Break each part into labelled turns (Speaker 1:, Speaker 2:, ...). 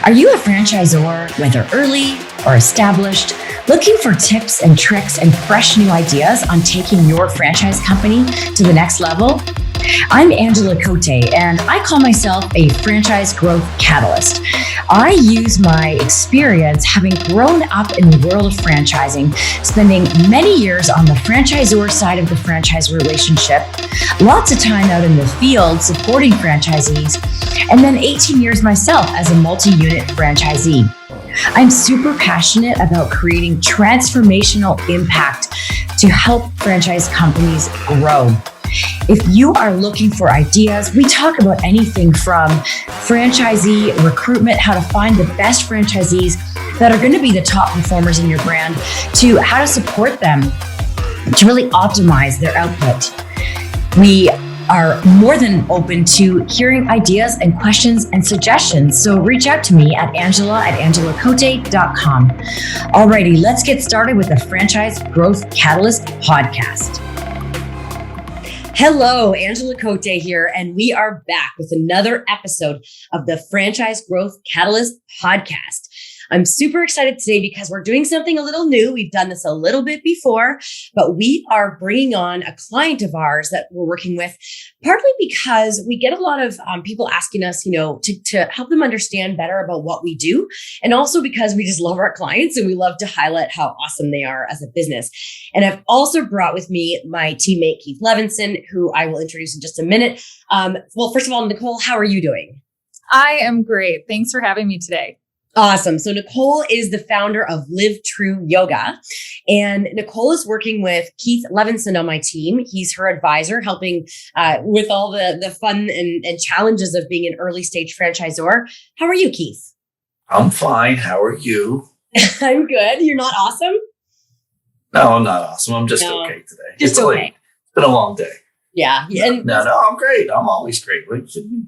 Speaker 1: Are you a franchisor, whether early or established, looking for tips and tricks and fresh new ideas on taking your franchise company to the next level? I'm Angela Coté, and I call myself a franchise growth catalyst. I use my experience having grown up in the world of franchising, spending many years on the franchisor side of the franchise relationship, lots of time out in the field supporting franchisees, and then 18 years myself as a multi-unit franchisee. I'm super passionate about creating transformational impact to help franchise companies grow. If you are looking for ideas, we talk about anything from franchisee recruitment, how to find the best franchisees that are going to be the top performers in your brand, to how to support them to really optimize their output. We are more than open to hearing ideas and questions and suggestions. So reach out to me at angela@angelacote.com. Alrighty, let's get started with the Franchise Growth Catalyst podcast. Hello, Angela Coté here, and we are back with another episode of the Franchise Growth Catalyst podcast. I'm super excited today because we're doing something a little new. We've done this a little bit before, but we are bringing on a client of ours that we're working with, partly because we get a lot of people asking us, to help them understand better about what we do. And also because we just love our clients and we love to highlight how awesome they are as a business. And I've also brought with me my teammate, Keith Levenson, who I will introduce in just a minute. Well, first of all, Nicole, how are you doing?
Speaker 2: I am great. Thanks for having me today.
Speaker 1: Awesome. So Nicole is the founder of Live True Yoga, and Nicole is working with Keith Levenson on my team. He's her advisor, helping with all the fun and challenges of being an early stage franchisor. How are you, Keith?
Speaker 3: I'm fine. How are you?
Speaker 1: I'm good. You're not awesome?
Speaker 3: No, I'm not awesome. I'm just okay today.
Speaker 1: Just okay.
Speaker 3: Late. It's been a long day.
Speaker 1: Yeah.
Speaker 3: No, I'm great. I'm always great. What are you kidding me?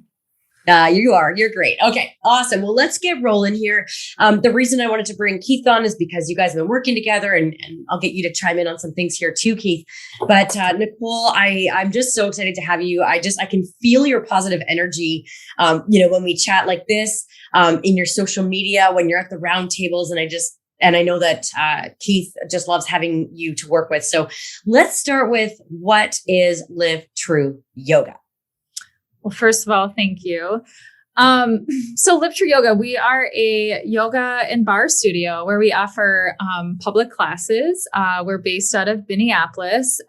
Speaker 1: You are. You're great. Okay, awesome. Well, let's get rolling here. The reason I wanted to bring Keith on is because you guys have been working together, and I'll get you to chime in on some things here too, Keith. But Nicole, I'm just so excited to have you. I can feel your positive energy, when we chat like this, in your social media, when you're at the round tables, and I know that Keith just loves having you to work with. So let's start with, what is Live True Yoga?
Speaker 2: Well, first of all, thank you. So Live True Yoga, we are a yoga and bar studio where we offer public classes. We're based out of Minneapolis.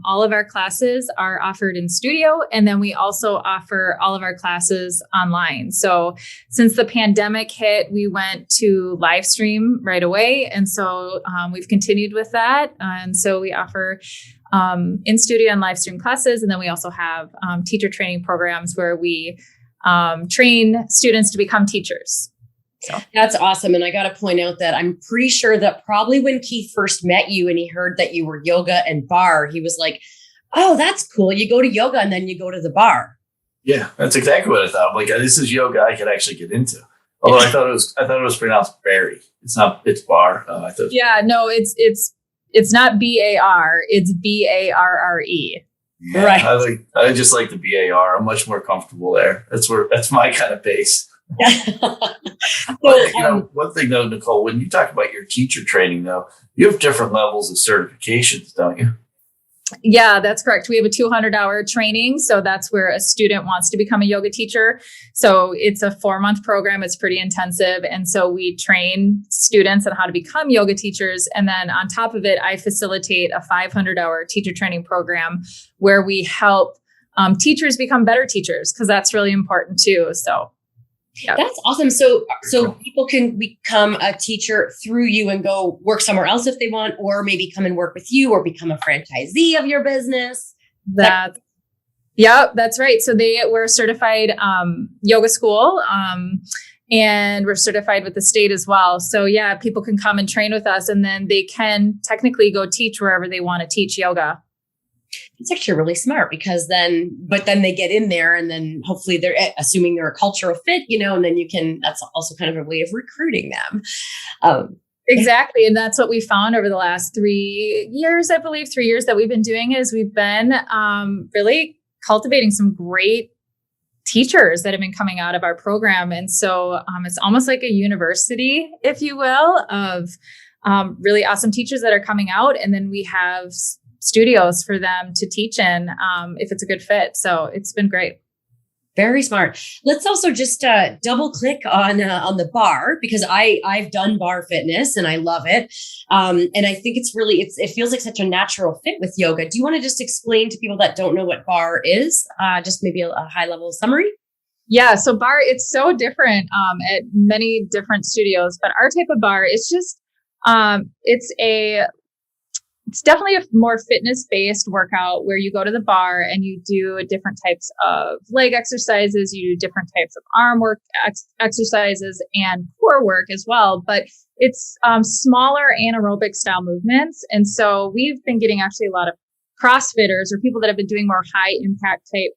Speaker 2: All of our classes are offered in studio, and then we also offer all of our classes online. So since the pandemic hit, we went to live stream right away. And so we've continued with that. And so we offer in studio and live stream classes. And then we also have teacher training programs where we train students to become teachers. So
Speaker 1: that's awesome. And I got to point out that I'm pretty sure that probably when Keith first met you and he heard that you were yoga and bar, he was like, oh, that's cool. You go to yoga and then you go to the bar.
Speaker 3: Yeah, that's exactly what I thought. I'm like, this is yoga I could actually get into. Although I thought it was pronounced Barry. It's bar.
Speaker 2: It's not BAR, it's BARRE.
Speaker 3: Yeah,
Speaker 1: right.
Speaker 3: I just like the BAR. I'm much more comfortable there. That's my kind of base. But, one thing though, Nicole, when you talk about your teacher training though, you have different levels of certifications, don't you?
Speaker 2: Yeah, that's correct. We have a 200-hour training. So that's where a student wants to become a yoga teacher. So it's a 4-month program. It's pretty intensive. And so we train students on how to become yoga teachers. And then on top of it, I facilitate a 500-hour teacher training program where we help teachers become better teachers, because that's really important too. So yeah.
Speaker 1: That's awesome. So people can become a teacher through you and go work somewhere else if they want, or maybe come and work with you or become a franchisee of your business.
Speaker 2: That's right. So we're a certified yoga school, and we're certified with the state as well. So yeah, people can come and train with us, and then they can technically go teach wherever they want to teach yoga.
Speaker 1: It's actually really smart, because then they get in there, and then hopefully they're assuming they're a cultural fit, and then that's also kind of a way of recruiting them.
Speaker 2: Exactly. And that's what we found over the last 3 years, I believe 3 years that we've been doing, is we've been really cultivating some great teachers that have been coming out of our program. And so it's almost like a university, if you will, of really awesome teachers that are coming out. And then we have studios for them to teach in if it's a good fit. So it's been great.
Speaker 4: Very smart. Let's also just double click on the bar, because I've done bar fitness and I love it. And I think it feels like such a natural fit with yoga. Do you want to just explain to people that don't know what bar is? Just maybe a high level summary?
Speaker 2: Yeah. So bar, it's so different at many different studios, but our type of bar is just, it's definitely a more fitness-based workout where you go to the bar and you do different types of leg exercises, you do different types of arm work exercises and core work as well. But it's smaller anaerobic style movements. And so we've been getting actually a lot of CrossFitters or people that have been doing more high impact type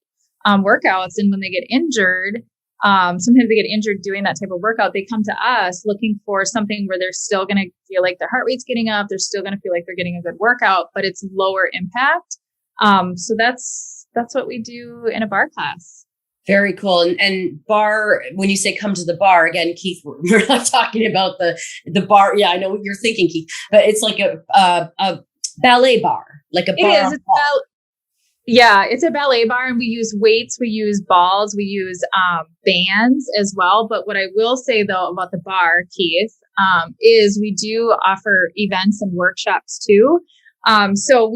Speaker 2: workouts. And when they get injured, sometimes they get injured doing that type of workout. They come to us looking for something where they're still going to feel like their heart rate's getting up. They're still going to feel like they're getting a good workout, but it's lower impact. So that's what we do in a bar class.
Speaker 4: Very cool. And bar, when you say come to the bar, again, Keith, we're not talking about the bar. Yeah, I know what you're thinking, Keith, but it's like a ballet bar, like a bar.
Speaker 2: It is. It's a ballet bar, and we use weights, we use balls, we use bands as well. But what I will say though about the bar, Keith, is we do offer events and workshops too. So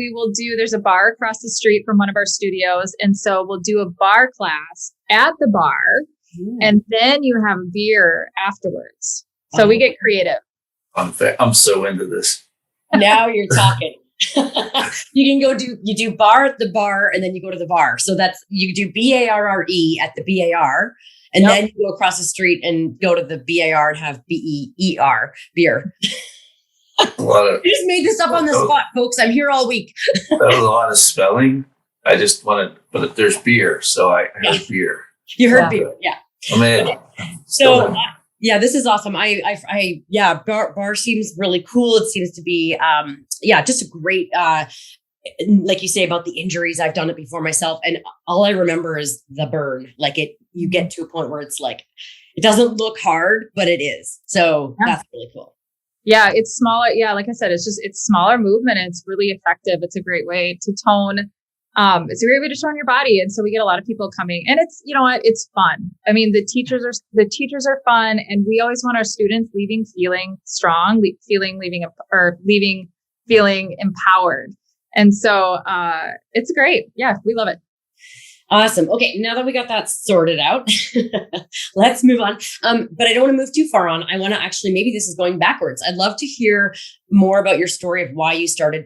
Speaker 2: there's a bar across the street from one of our studios. And so we'll do a bar class at the bar. And then you have beer afterwards. So we get creative.
Speaker 3: I'm so into this.
Speaker 4: Now you're talking. You can you do bar at the bar, and then you go to the bar. So you do BARRE at the BAR, and then you go across the street and go to the BAR and have BEER beer. I just made this up on the spot, folks. I'm here all week.
Speaker 3: That was a lot of spelling. I just wanted, but there's beer, so I heard beer.
Speaker 4: You heard beer, yeah.
Speaker 3: I'm in.
Speaker 4: So. Yeah, this is awesome. Bar seems really cool. It seems to be, just a great, like you say about the injuries. I've done it before myself. And all I remember is the burn. Like you get to a point where it's like, it doesn't look hard, but it is. So that's really cool.
Speaker 2: Yeah, it's smaller. Yeah, like I said, it's smaller movement and it's really effective. It's a great way to tone. It's a great way to tone your body. And so we get a lot of people coming, and it's, you know what, it's fun. I mean, the teachers are fun, and we always want our students leaving feeling strong, leaving feeling empowered. And so, it's great. Yeah, we love it.
Speaker 4: Awesome. Okay. Now that we got that sorted out, let's move on. But I don't want to move too far on. I want to actually, maybe this is going backwards. I'd love to hear more about your story of why you started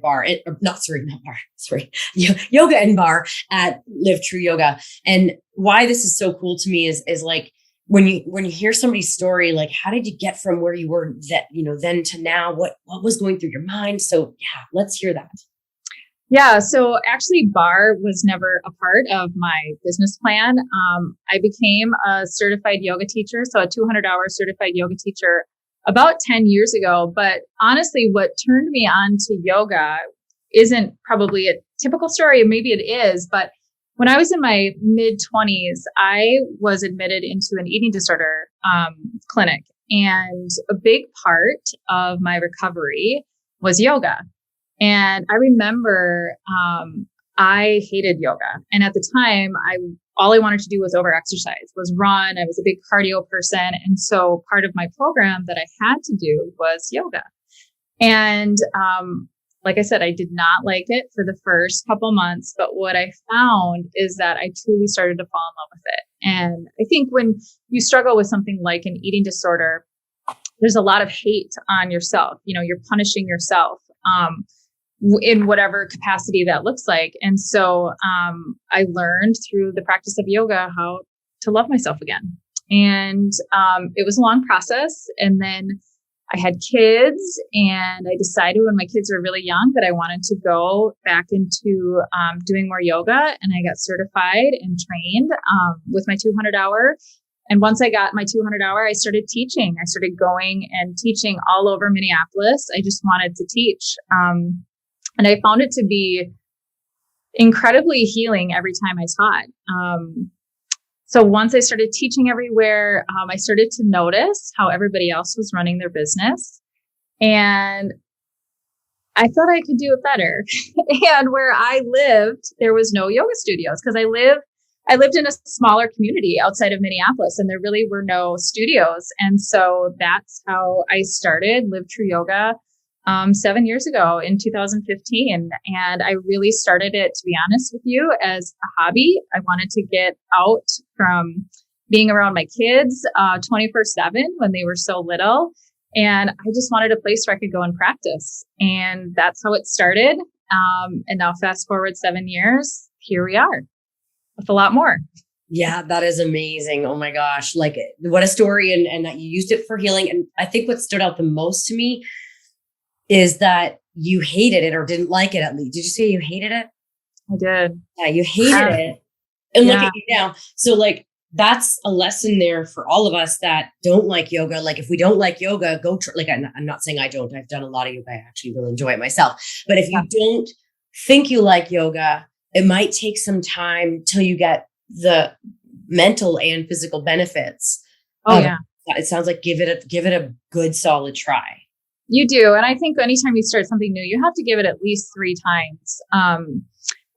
Speaker 4: yoga and bar at Live True Yoga. And why this is so cool to me is like, when you hear somebody's story, like, how did you get from where you were then to now? What was going through your mind? So yeah, let's hear that.
Speaker 2: Yeah. So actually bar was never a part of my business plan. I became a certified yoga teacher. So a 200-hour certified yoga teacher about 10 years ago. But honestly, what turned me on to yoga isn't probably a typical story. Maybe it is, but when I was in my mid-20s, I was admitted into an eating disorder clinic. And a big part of my recovery was yoga. And I remember I hated yoga. And at the time, all I wanted to do was over-exercise, was run. I was a big cardio person. And so part of my program that I had to do was yoga. And like I said, I did not like it for the first couple months. But what I found is that I truly started to fall in love with it. And I think when you struggle with something like an eating disorder, there's a lot of hate on yourself. You know, you're punishing yourself. In whatever capacity that looks like. And so I learned through the practice of yoga how to love myself again. And it was a long process. And then I had kids, and I decided when my kids were really young that I wanted to go back into doing more yoga. And I got certified and trained with my 200-hour. And once I got my 200-hour, I started teaching. I started going and teaching all over Minneapolis. I just wanted to teach. And I found it to be incredibly healing every time I taught. So once I started teaching everywhere, I started to notice how everybody else was running their business. And I thought I could do it better. And where I lived, there was no yoga studios because I lived in a smaller community outside of Minneapolis, and there really were no studios. And so that's how I started Live True Yoga 7 years ago in 2015. And I really started it, to be honest with you, as a hobby. I wanted to get out from being around my kids 24/7 when they were so little. And I just wanted a place where I could go and practice. And that's how it started. And now fast forward 7 years, here we are with a lot more.
Speaker 4: Yeah, that is amazing. Oh my gosh. Like what a story, and that you used it for healing. And I think what stood out the most to me is that you hated it or didn't like it at least. Did you say you hated it?
Speaker 2: I did.
Speaker 4: Yeah, you hated it. And look at you now. So like, that's a lesson there for all of us that don't like yoga. Like if we don't like yoga, go like, I'm not saying I don't, I've done a lot of yoga. I actually really enjoy it myself. But if you don't think you like yoga, it might take some time till you get the mental and physical benefits.
Speaker 2: Oh yeah.
Speaker 4: It sounds like give it a good solid try.
Speaker 2: You do. And I think anytime you start something new, you have to give it at least 3 times.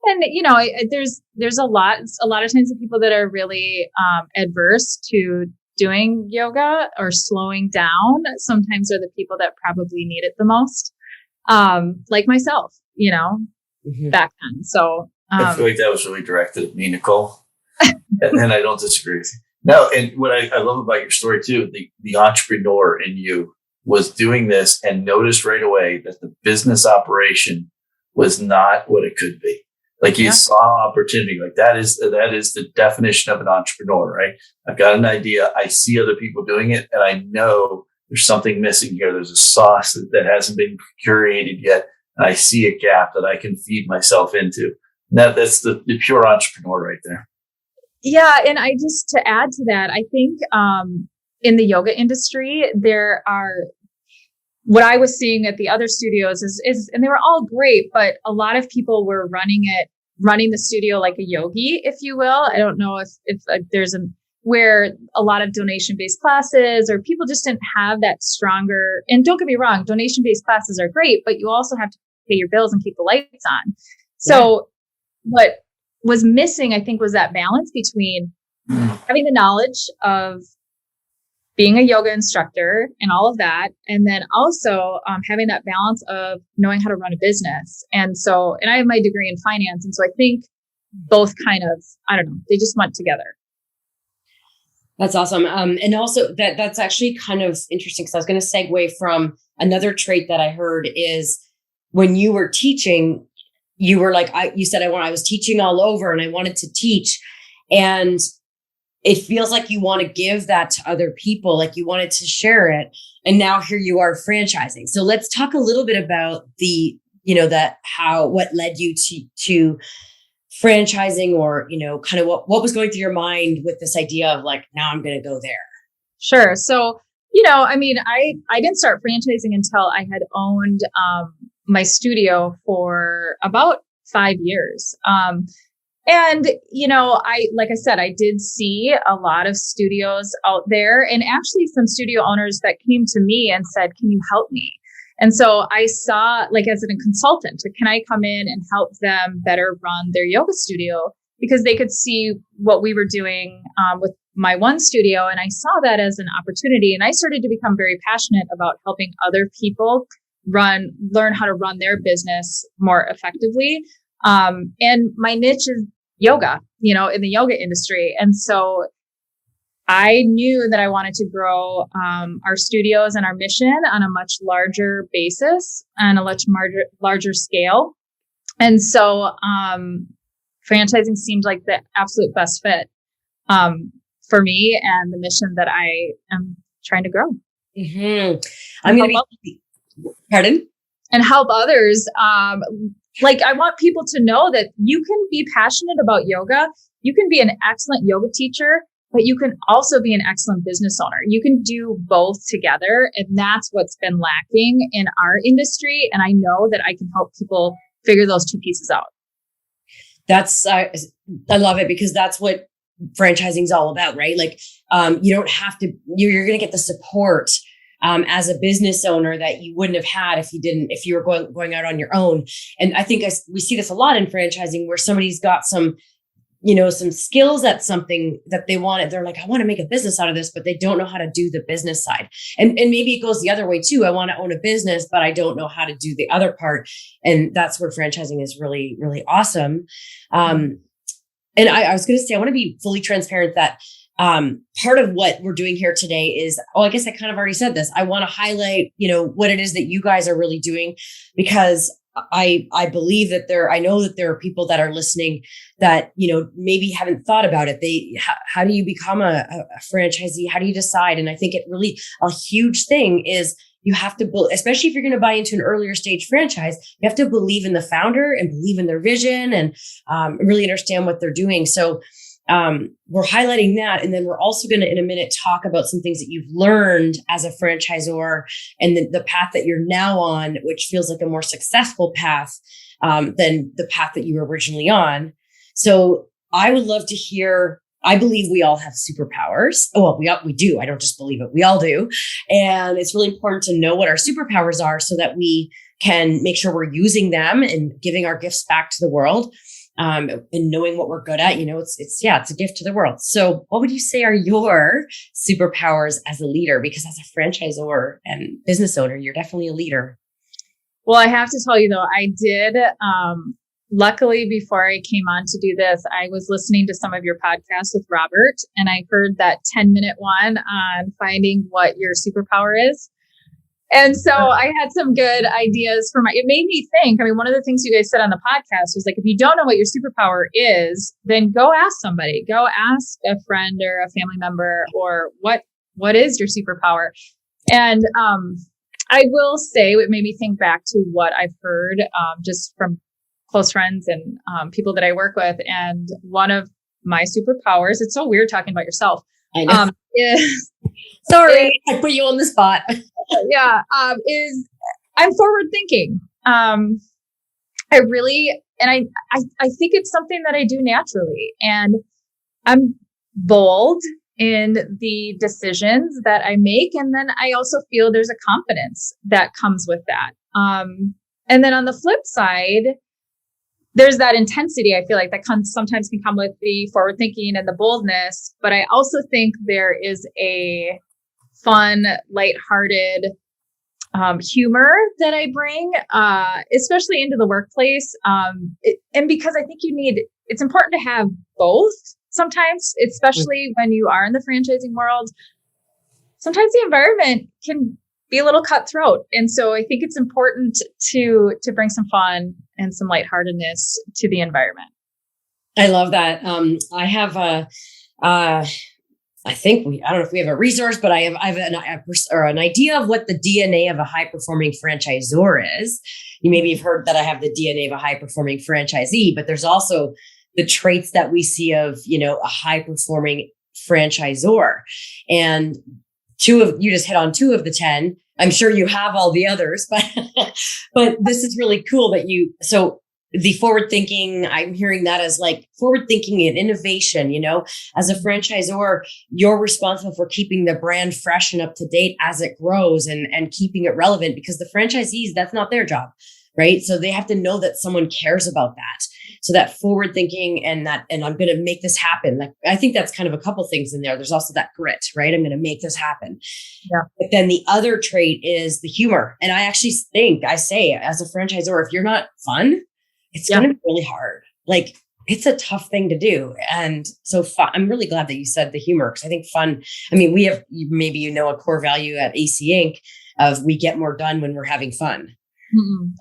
Speaker 2: And you know, there's a lot of times of people that are really adverse to doing yoga or slowing down. Sometimes are the people that probably need it the most, like myself, you know, back then. So
Speaker 3: I feel like that was really directed at me, Nicole, and I don't disagree with you. No, and what I love about your story too, the entrepreneur in you was doing this and noticed right away that the business operation was not what it could be. Like you saw opportunity. Like that is the definition of an entrepreneur, right? I've got an idea. I see other people doing it, and I know there's something missing here. There's a sauce that hasn't been curated yet, and I see a gap that I can feed myself into. And that's the pure entrepreneur right there.
Speaker 2: Yeah, and I just to add to that, I think in the yoga industry, there are what I was seeing at the other studios is, and they were all great, but a lot of people were running the studio like a yogi, if you will. I don't know if there's where a lot of donation-based classes or people just didn't have that stronger, and don't get me wrong, donation-based classes are great, but you also have to pay your bills and keep the lights on. So what was missing, I think, was that balance between having the knowledge of being a yoga instructor and all of that. And then also having that balance of knowing how to run a business. And I have my degree in finance. And so I think both kind of, I don't know, they just went together.
Speaker 4: That's awesome. And also that's actually kind of interesting because I was going to segue from another trait that I heard is when you were teaching, you were like, you said, I was teaching all over and I wanted to teach. And it feels like you want to give that to other people, like you wanted to share it. And now here you are franchising. So let's talk a little bit about what led you to franchising, or, you know, kind of what was going through your mind with this idea of like, now I'm going to go there.
Speaker 2: Sure. So, you know, I mean, I didn't start franchising until I had owned my studio for about 5 years. And, you know, like I said, I did see a lot of studios out there, and actually some studio owners that came to me and said, can you help me? And so I saw, like, as a consultant, can I come in and help them better run their yoga studio? Because they could see what we were doing with my one studio. And I saw that as an opportunity. And I started to become very passionate about helping other people learn how to run their business more effectively. And my niche is yoga, you know, in the yoga industry. And so I knew that I wanted to grow our studios and our mission on a much larger basis and a much larger scale. And so franchising seemed like the absolute best fit for me and the mission that I am trying to grow.
Speaker 4: Mm-hmm. I'm going to be, pardon?
Speaker 2: And help others. Like, I want people to know that you can be passionate about yoga. You can be an excellent yoga teacher, but you can also be an excellent business owner. You can do both together. And that's what's been lacking in our industry. And I know that I can help people figure those two pieces out.
Speaker 4: That's, I love it, because that's what franchising is all about, right? Like, you don't have to, you're going to get the support as a business owner that you wouldn't have had if you were going out on your own. And I think we see this a lot in franchising where somebody's got some skills at something that they want. They're like, I want to make a business out of this, but they don't know how to do the business side. And maybe it goes the other way too. I want to own a business, but I don't know how to do the other part. And that's where franchising is really, really awesome. And I was going to say, I want to be fully transparent that part of what we're doing here today is, I guess I kind of already said this. I want to highlight, what it is that you guys are really doing, because I believe that I know that there are people that are listening that, maybe haven't thought about it. How do you become a franchisee? How do you decide? And I think it really, a huge thing is you have to, especially if you're going to buy into an earlier stage franchise, you have to believe in the founder and believe in their vision and really understand what they're doing. So we're highlighting that. And then we're also going to, in a minute, talk about some things that you've learned as a franchisor and the path that you're now on, which feels like a more successful path than the path that you were originally on. So I would love to hear, I believe we all have superpowers. Oh, well, we do. I don't just believe it. We all do. And it's really important to know what our superpowers are so that we can make sure we're using them and giving our gifts back to the world. And knowing what we're good at, it's a gift to the world. So what would you say are your superpowers as a leader? Because as a franchisor and business owner, you're definitely a leader.
Speaker 2: Well, I have to tell you though, I did, luckily before I came on to do this, I was listening to some of your podcasts with Robert, and I heard that 10-minute one on finding what your superpower is. And so I had some good ideas it made me think. I mean, one of the things you guys said on the podcast was like, if you don't know what your superpower is, then go ask somebody, go ask a friend or a family member, or what is your superpower? And I will say it made me think back to what I've heard just from close friends and people that I work with. And one of my superpowers, it's so weird talking about yourself.
Speaker 4: I know.
Speaker 2: Sorry,
Speaker 4: I put you on the spot.
Speaker 2: Is I'm forward thinking. I think it's something that I do naturally, and I'm bold in the decisions that I make. And then I also feel there's a confidence that comes with that. And then on the flip side, there's that intensity. I feel like that sometimes can come with the forward thinking and the boldness, but I also think there is a fun, lighthearted humor that I bring, especially into the workplace. And because I think it's important to have both sometimes, especially when you are in the franchising world. Sometimes the environment can be a little cutthroat. And so I think it's important to bring some fun and some lightheartedness to the environment.
Speaker 4: I love that. I have I don't know if we have a resource, but I have an idea of what the DNA of a high performing franchisor is. You've heard that I have the DNA of a high performing franchisee, but there's also the traits that we see of, a high performing franchisor. And you just hit on 2 of the 10. I'm sure you have all the others, but this is really cool that so the forward thinking, I'm hearing that as like forward thinking and innovation, as a franchisor, you're responsible for keeping the brand fresh and up to date as it grows and keeping it relevant, because the franchisees, that's not their job, right? So they have to know that someone cares about that. So that forward thinking and I'm going to make this happen. Like, I think that's kind of a couple things in there. There's also that grit, right? I'm going to make this happen. Yeah. But then the other trait is the humor. And I actually I say as a franchisor, if you're not fun, it's going to be really hard. Like, it's a tough thing to do. And so I'm really glad that you said the humor, because I think fun, we have, maybe a core value at AC Inc. of we get more done when we're having fun.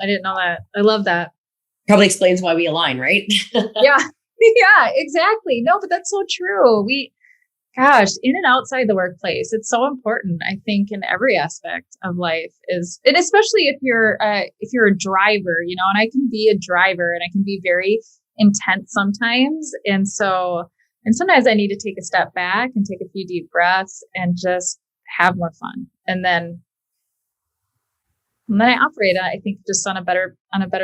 Speaker 2: I didn't know that. I love that.
Speaker 4: Probably explains why we align, right?
Speaker 2: Yeah, exactly. No, but that's so true. In and outside the workplace, it's so important. I think in every aspect of life and especially if you're a driver, and I can be a driver and I can be very intense sometimes. And sometimes I need to take a step back and take a few deep breaths and just have more fun. And then I operate, I think, just on a better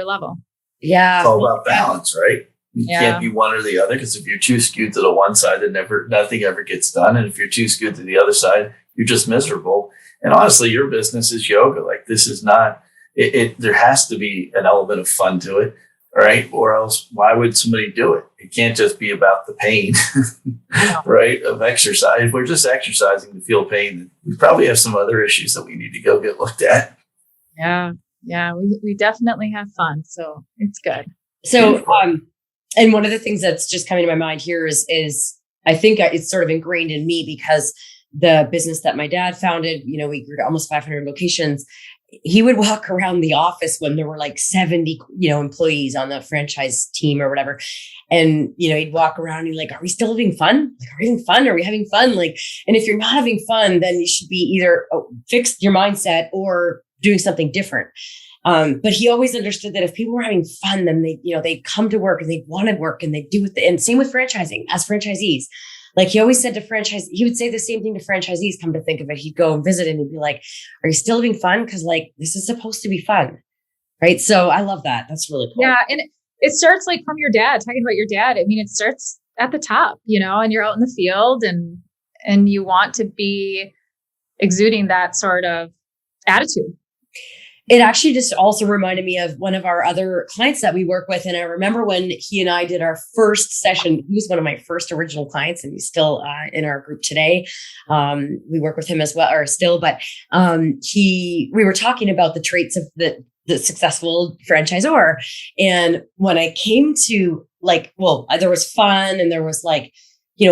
Speaker 2: level.
Speaker 4: Yeah.
Speaker 3: It's all about balance, right? You can't be one or the other, because if you're too skewed to the one side, then nothing ever gets done. And if you're too skewed to the other side, you're just miserable. And honestly, your business is yoga. Like, this is not it. There has to be an element of fun to it, right? Or else, why would somebody do it? It can't just be about the pain, right? Of exercise. If we're just exercising to feel pain, then we probably have some other issues that we need to go get looked at.
Speaker 2: Yeah. We definitely have fun, so it's good.
Speaker 4: So, and one of the things that's just coming to my mind here is I think it's sort of ingrained in me, because the business that my dad founded, we grew to almost 500 locations. He would walk around the office when there were like 70, employees on the franchise team or whatever. And, he'd walk around and he'd like, are we still having fun? Like, are we having fun? Are we having fun? Like, and if you're not having fun, then you should be either fix your mindset or doing something different. But he always understood that if people were having fun, then they'd come to work and they wanted work and they do it. And same with franchising as franchisees. Like, he always said he would say the same thing to franchisees. Come to think of it, he'd go and visit and he'd be like, are you still having fun? Cause like, this is supposed to be fun. Right. So I love that. That's really cool.
Speaker 2: Yeah. And it starts like from your dad, talking about your dad. I mean, it starts at the top, and you're out in the field and you want to be exuding that sort of attitude.
Speaker 4: It actually just also reminded me of one of our other clients that we work with. And I remember when he and I did our first session, he was one of my first original clients, and he's still in our group today. We work with him as well, or still, but we were talking about the traits of the successful franchisor. And when I came to there was fun and there was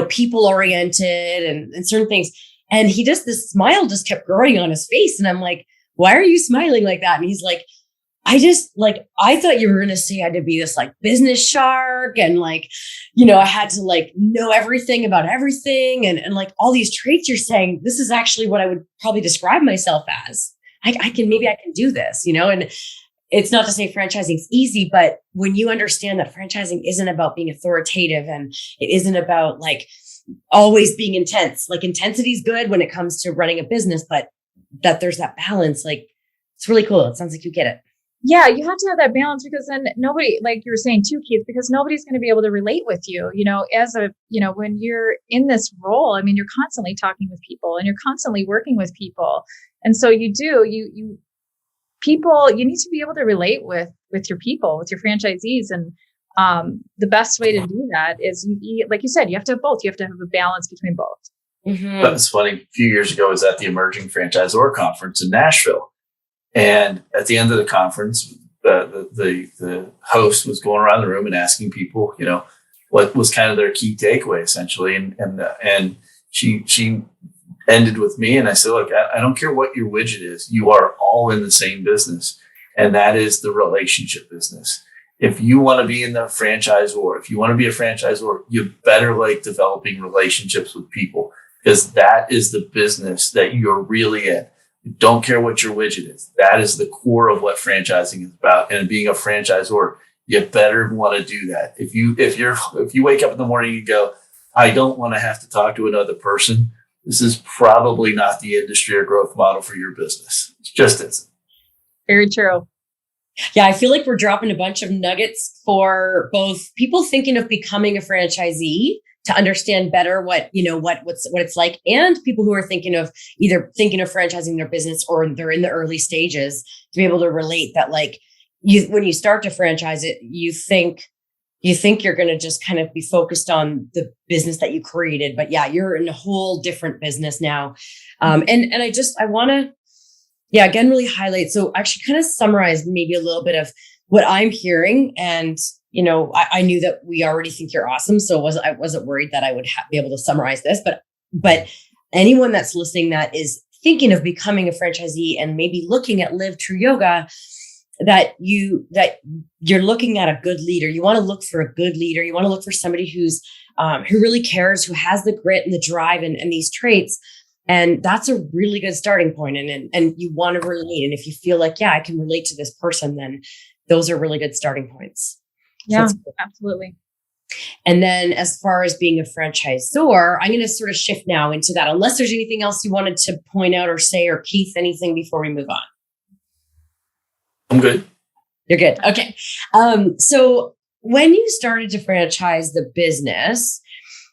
Speaker 4: people oriented and certain things. And this smile just kept growing on his face. And I'm like, why are you smiling like that? And he's like, I thought you were going to say I had to be this business shark. And I had to know everything about everything. And all these traits you're saying, this is actually what I would probably describe myself as. I can do this, and it's not to say franchising is easy, but when you understand that franchising isn't about being authoritative and it isn't about always being intense, intensity is good when it comes to running a business, but that there's that balance, it's really cool. It sounds like you get it.
Speaker 2: Yeah, you have to have that balance, because then nobody, like you were saying too, Keith, because nobody's going to be able to relate with you, when you're in this role. I mean, you're constantly talking with people and you're constantly working with people. And so you need to be able to relate with your people, with your franchisees. And the best way to do that is, like you said, you have to have both. You have to have a balance between both.
Speaker 3: Mm-hmm. That was funny. A few years ago, I was at the Emerging Franchisor Conference in Nashville. And at the end of the conference, the host was going around the room and asking people, what was kind of their key takeaway, essentially. And she ended with me. And I said, look, I don't care what your widget is. You are all in the same business. And that is the relationship business. If you want to be in the franchisor, if you want to be a franchisor, you better developing relationships with people, because that is the business that you're really in. You don't care what your widget is. That is the core of what franchising is about. And being a franchisor, you better want to do that. If you wake up in the morning and you go, I don't want to have to talk to another person, this is probably not the industry or growth model for your business. It's just isn't.
Speaker 2: Very true.
Speaker 4: Yeah, I feel like we're dropping a bunch of nuggets for both people thinking of becoming a franchisee to understand better what it's like, and people who are thinking of franchising their business, or they're in the early stages, to be able to relate that when you start to franchise it, you think you're going to just kind of be focused on the business that you created, but yeah, you're in a whole different business now. And I want to, again, really highlight. So actually kind of summarize maybe a little bit of what I'm hearing. And, I knew that we already think you're awesome. So I wasn't worried that I would be able to summarize this, but anyone that's listening that is thinking of becoming a franchisee and maybe looking at Live True Yoga, that you're looking at a good leader. You want to look for a good leader. You want to look for somebody who really cares, who has the grit and the drive and these traits. And that's a really good starting point. And you want to relate. And if you feel like, I can relate to this person, then those are really good starting points.
Speaker 2: Yeah, absolutely.
Speaker 4: And then as far as being a franchisor, I'm going to sort of shift now into that, unless there's anything else you wanted to point out or say, or Keith, anything before we move on.
Speaker 3: I'm good.
Speaker 4: You're good. Okay. So when you started to franchise the business,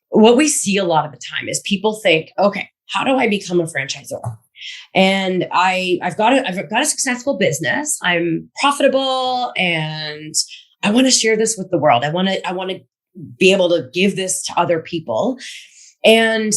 Speaker 4: what we see a lot of the time is people think, okay, how do I become a franchisor? And I've got a successful business. I'm profitable and I want to share this with the world. I want to be able to give this to other people. And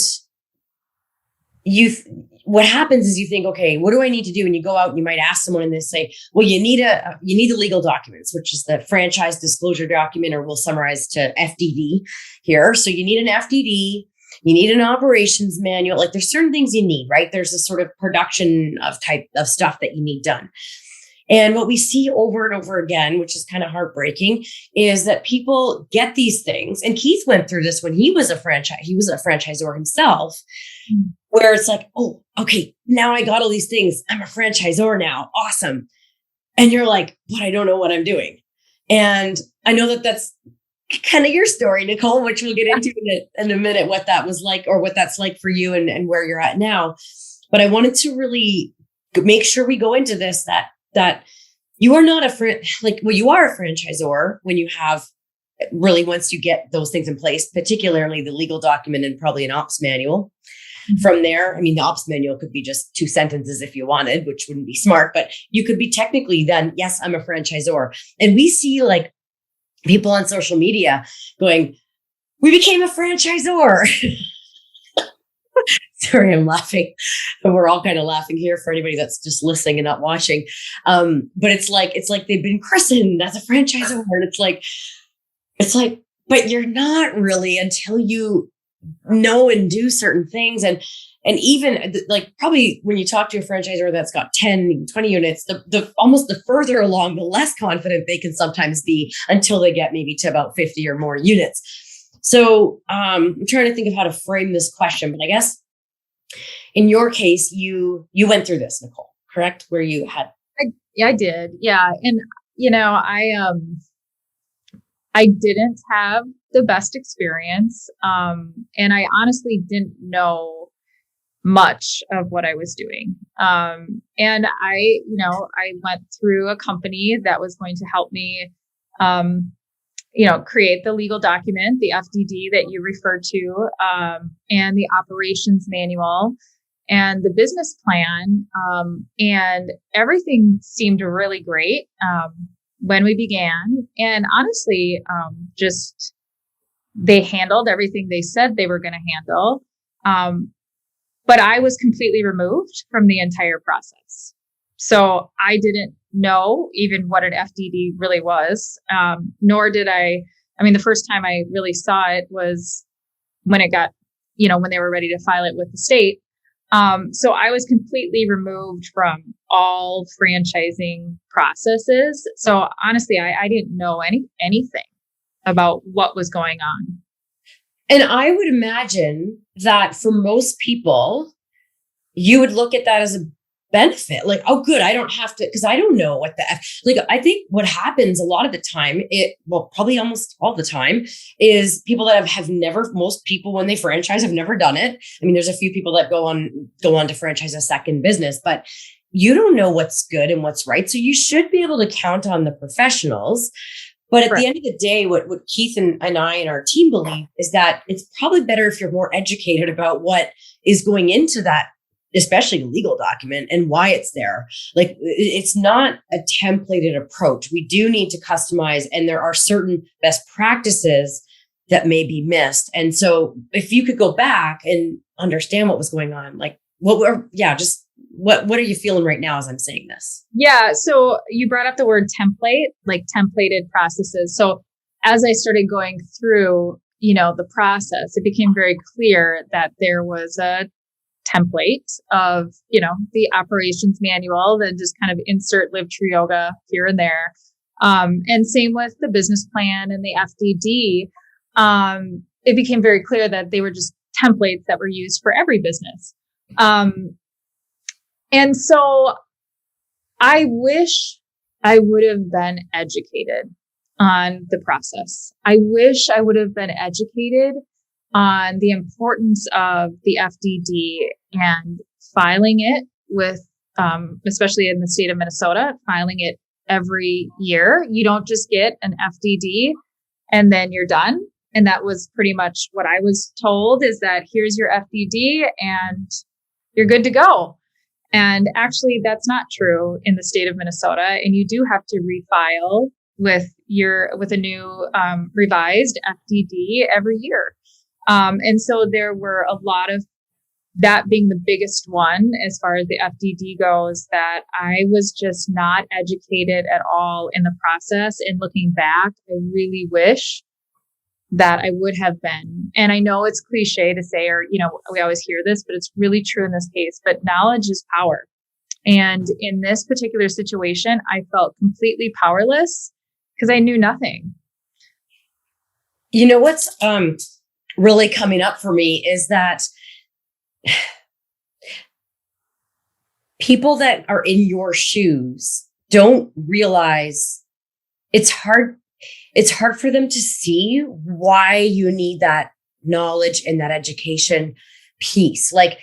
Speaker 4: what happens is you think, okay, what do I need to do? And you go out and you might ask someone and they say, well, you need the legal documents, which is the franchise disclosure document, or we'll summarize to FDD here. So you need an FDD, you need an operations manual. Like there's certain things you need, right? There's a sort of production of type of stuff that you need done. And what we see over and over again, which is kind of heartbreaking, is that people get these things. And Keith went through this when he was a franchisor himself, where it's like, oh, okay, now I got all these things. I'm a franchisor now. Awesome. And you're like, but I don't know what I'm doing. And I know that that's kind of your story, Nicole, which we'll get into in a minute, what that was like, or what that's like for you and where you're at now. But I wanted to really make sure we go into this, that you are not you are a franchisor when you have really, once you get those things in place, particularly the legal document and probably an ops manual. Mm-hmm. From there, I mean, the ops manual could be just 2 sentences if you wanted, which wouldn't be smart, but you could be technically then, yes, I'm a franchisor. And we see like people on social media going, we became a franchisor. Sorry, I'm laughing. And we're all kind of laughing here for anybody that's just listening and not watching. But it's like they've been christened as a franchisor. And it's like, but you're not really until you know and do certain things. And even like probably when you talk to a franchisor that's got 10, 20 units, the almost the further along, the less confident they can sometimes be until they get maybe to about 50 or more units. So I'm trying to think of how to frame this question, but I guess in your case, you went through this, Nicole, correct? Where you had.
Speaker 2: I did. Yeah. And, I didn't have the best experience. And I honestly didn't know much of what I was doing. And I went through a company that was going to help me, create the legal document, the FDD that you referred to, and the operations manual and the business plan. And everything seemed really great when we began. And honestly, just they handled everything they said they were going to handle. But I was completely removed from the entire process. So I didn't know even what an FDD really was, nor did I mean, the first time I really saw it was when it got, when they were ready to file it with the state. So I was completely removed from all franchising processes. So honestly, I didn't know anything about what was going on.
Speaker 4: And I would imagine that for most people, you would look at that as a benefit. Like, oh, good, I don't have to, because I don't know what I think what happens a lot of the time, probably almost all the time, is people that have never, most people when they franchise have never done it. I mean, there's a few people that go on to franchise a second business, but you don't know what's good and what's right. So you should be able to count on the professionals. But at the end of the day, what Keith and I and our team believe is that it's probably better if you're more educated about what is going into that, especially a legal document, and why it's there. Like, it's not a templated approach. We do need to customize, and there are certain best practices that may be missed. And so if you could go back and understand what was going on, like what are you feeling right now as I'm saying this?
Speaker 2: Yeah. So you brought up the word template, like templated processes. So as I started going through, the process, it became very clear that there was a template of, the operations manual, then just kind of insert Live True Yoga here and there. And same with the business plan and the FDD. It became very clear that they were just templates that were used for every business. And so I wish I would have been educated on the process. I wish I would have been educated on the importance of the FDD and filing it with, especially in the state of Minnesota, filing it every year. You don't just get an FDD and then you're done. And that was pretty much what I was told, is that here's your FDD and you're good to go. And actually, that's not true in the state of Minnesota. And you do have to refile with a new revised FDD every year. And so there were a lot of that being the biggest one as far as the FDD goes, that I was just not educated at all in the process. And looking back, I really wish that I would have been. And I know it's cliche to say, or, we always hear this, but it's really true in this case, but knowledge is power. And in this particular situation, I felt completely powerless because I knew nothing.
Speaker 4: You know, what's really coming up for me is that people that are in your shoes don't realize it's hard for them to see why you need that knowledge and that education piece. Like,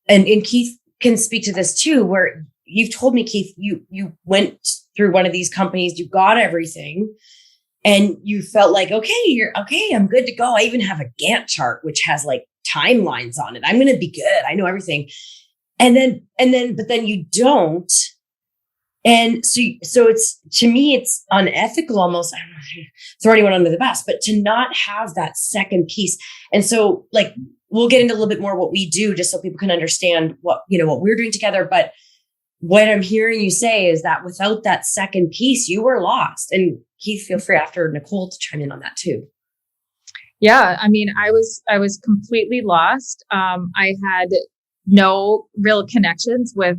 Speaker 4: and Keith can speak to this too, where you've told me, Keith, you went through one of these companies, you got everything and you felt like, okay, I'm good to go. I even have a Gantt chart, which has like timelines on it. I'm going to be good. I know everything. But then you don't. And so it's, to me, it's unethical almost. I don't know, throw anyone under the bus, but to not have that second piece. And so like, we'll get into a little bit more what we do just so people can understand what we're doing together. But what I'm hearing you say is that without that second piece, you were lost. And Keith, feel free after Nicole to chime in on that too.
Speaker 2: Yeah. I mean, I was completely lost. I had no real connections with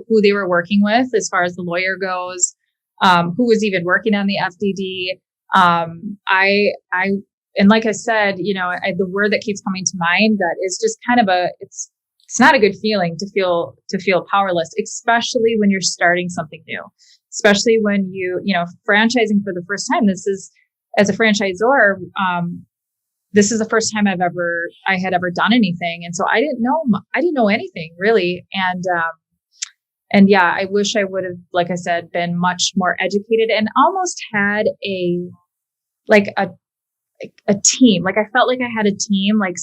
Speaker 2: who they were working with as far as the lawyer goes, who was even working on the FDD. And like I said, the word that keeps coming to mind that is just kind of it's not a good feeling to feel powerless, especially when you're starting something new, especially when franchising for the first time. This is, as a franchisor, this is the first time I had ever done anything. And so I didn't know anything really. And yeah, I wish I would have, like I said, been much more educated and almost had a team. Like I felt like I had a team, like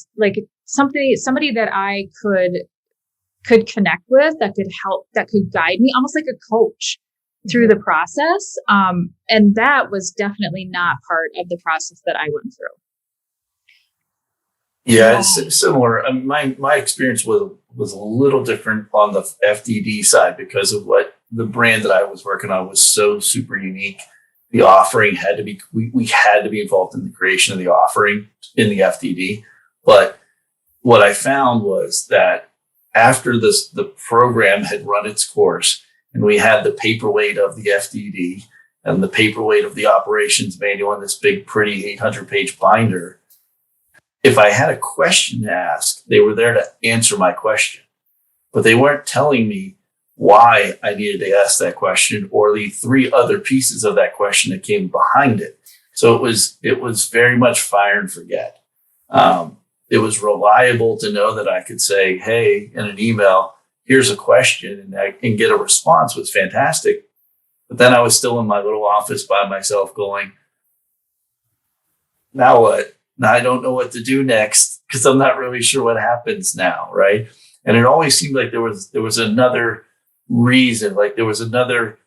Speaker 2: somebody that I could connect with, that could help, that could guide me, almost like a coach through the process. And that was definitely not part of the process that I went through.
Speaker 3: Yeah, it's similar. My experience was a little different on the FDD side because of what the brand that I was working on was so super unique. The offering had to be, we had to be involved in the creation of the offering in the FDD. But what I found was that after the program had run its course and we had the paperweight of the FDD and the paperweight of the operations manual in this big, pretty 800-page binder, if I had a question to ask, they were there to answer my question, but they weren't telling me why I needed to ask that question or the three other pieces of that question that came behind it. So it was very much fire and forget. It was reliable to know that I could say, hey, in an email, here's a question, and I can get a response was fantastic. But then I was still in my little office by myself going, now what? Now I don't know what to do next because I'm not really sure what happens now, right? And it always seemed like there was another reason, like there was another,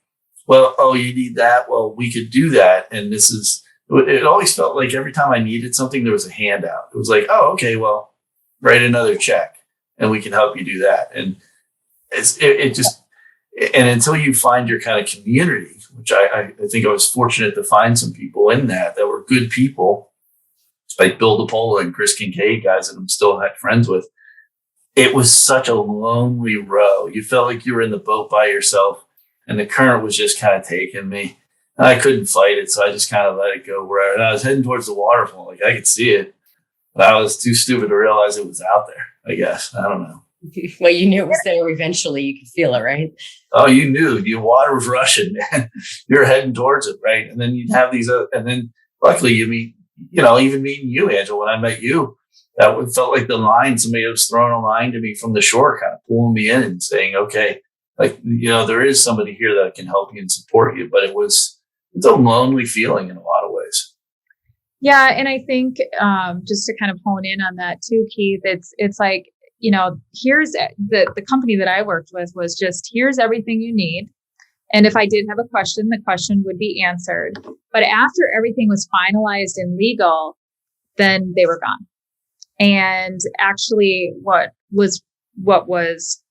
Speaker 3: you need that. Well, we could do that. And it always felt like every time I needed something, there was a handout. It was like, oh, okay, well, write another check and we can help you do that. And and until you find your kind of community, which I think I was fortunate to find some people in that were good people, like Bill DePola and Chris Kincaid, guys that I'm still friends with. It was such a lonely row. You felt like you were in the boat by yourself and the current was just kind of taking me. And I couldn't fight it, so I just kind of let it go. And I was heading towards the waterfall. Like I could see it, but I was too stupid to realize it was out there, I guess. I don't know.
Speaker 4: Well, you knew it was there eventually. You could feel it, right?
Speaker 3: Oh, you knew. The water was rushing, man. You're heading towards it, right? And then you'd have these, and then luckily you meet, even meeting you, Angela, when I met you, that felt like the line, somebody was throwing a line to me from the shore, kind of pulling me in and saying, okay, there is somebody here that can help you and support you. But it's a lonely feeling in a lot of ways.
Speaker 2: Yeah. And I think just to kind of hone in on that too, Keith, it's like, here's the company that I worked with was just, here's everything you need. And if I did have a question, the question would be answered. But after everything was finalized and legal, then they were gone. And actually what was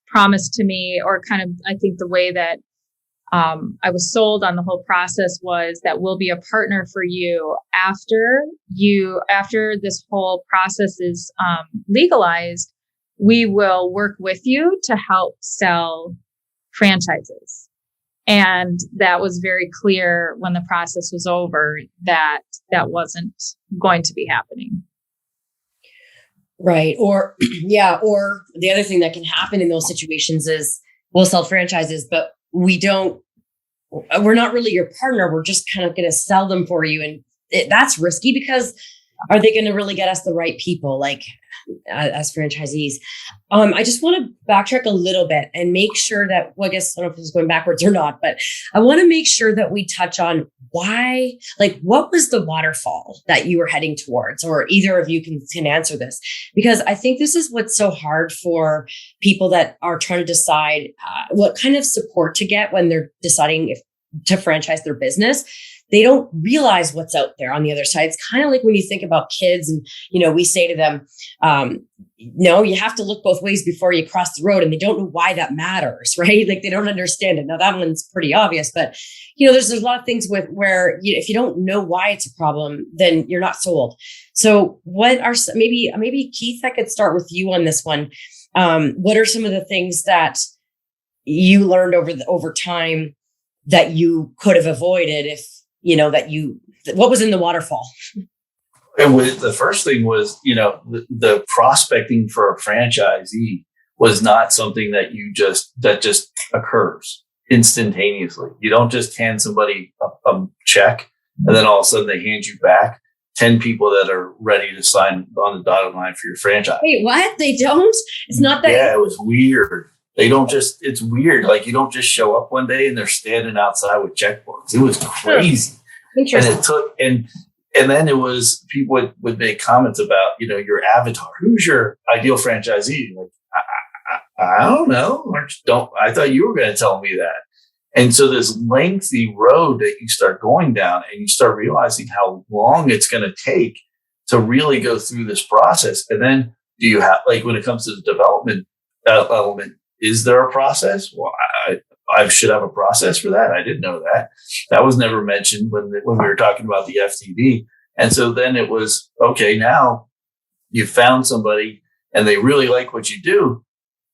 Speaker 2: promised to me, or kind of, I think the way that I was sold on the whole process was that we'll be a partner for you after this whole process is legalized. We will work with you to help sell franchises. And that was very clear when the process was over that wasn't going to be happening.
Speaker 4: Right. Or, yeah. Or the other thing that can happen in those situations is we'll sell franchises, but we're not really your partner. We're just kind of going to sell them for you. And that's risky because are they going to really get us the right people? Like as franchisees. I just want to backtrack a little bit and make sure that, well, I guess I don't know if this is going backwards or not, but I want to make sure that we touch on why, like, what was the waterfall that you were heading towards, or either of you can answer this, because I think this is what's so hard for people that are trying to decide what kind of support to get when they're deciding if to franchise their business. They don't realize what's out there on the other side. It's kind of like when you think about kids and, we say to them, no, you have to look both ways before you cross the road. And they don't know why that matters, right? Like they don't understand it. Now that one's pretty obvious, but there's a lot of things where if you don't know why it's a problem, then you're not sold. So what are maybe Keith, I could start with you on this one. What are some of the things that you learned over time that you could have avoided if, what was in the waterfall?
Speaker 3: And the first thing was, the prospecting for a franchisee was not something that just occurs instantaneously. You don't just hand somebody a check and then all of a sudden they hand you back 10 people that are ready to sign on the dotted line for your franchise.
Speaker 4: Wait, what? They don't? It's not that.
Speaker 3: Yeah, it was weird. It's weird. Like you don't just show up one day and they're standing outside with checkbooks. It was crazy.
Speaker 4: Interesting.
Speaker 3: And then it was people would make comments about, your avatar. Who's your ideal franchisee? Like, I don't know. I thought you were going to tell me that. And so this lengthy road that you start going down and you start realizing how long it's going to take to really go through this process. And then do you have, like, when it comes to the development element, is there a process? Well, I should have a process for that. I didn't know that. That was never mentioned when we were talking about the FTD. And so then it was, okay, now you found somebody and they really like what you do.